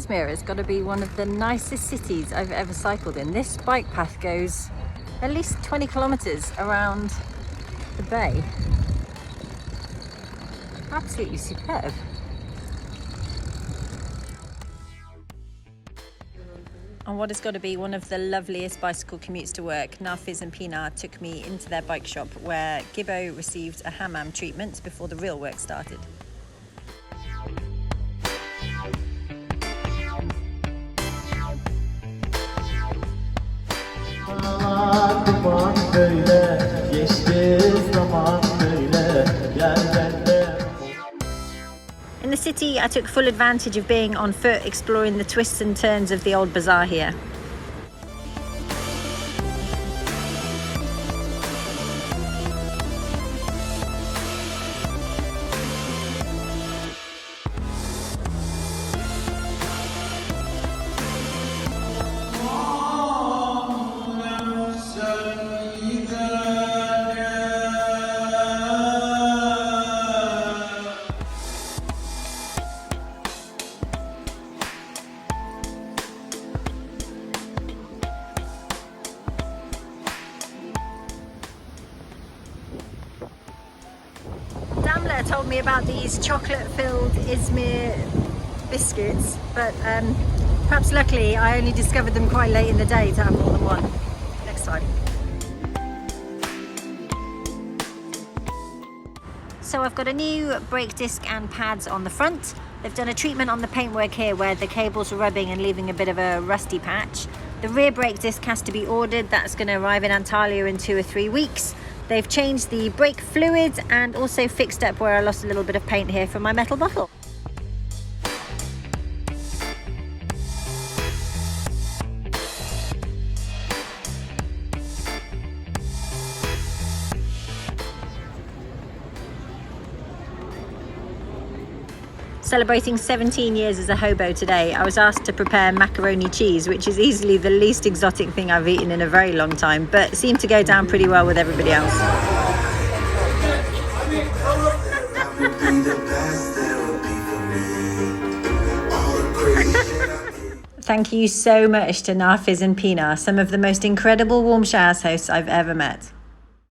Izmir has got to be one of the nicest cities I've ever cycled in. This bike path goes at least 20 kilometers around the bay. Absolutely superb. On what has got to be one of the loveliest bicycle commutes to work, Nafiz and Pınar took me into their bike shop where Gibbo received a hammam treatment before the real work started. In the city, I took full advantage of being on foot, exploring the twists and turns of the old bazaar here. Told me about these chocolate-filled Izmir biscuits, but perhaps luckily I only discovered them quite late in the day to have more than one. Next time. So I've got a new brake disc and pads on the front. They've done a treatment on the paintwork here where the cables are rubbing and leaving a bit of a rusty patch. The rear brake disc has to be ordered. That's going to arrive in Antalya in 2 or 3 weeks. They've changed the brake fluids and also fixed up where I lost a little bit of paint here from my metal bottle. Celebrating 17 years as a hobo today, I was asked to prepare macaroni cheese, which is easily the least exotic thing I've eaten in a very long time, but seemed to go down pretty well with everybody else. Thank you so much to Nafiz and Pınar, some of the most incredible warm showers hosts I've ever met.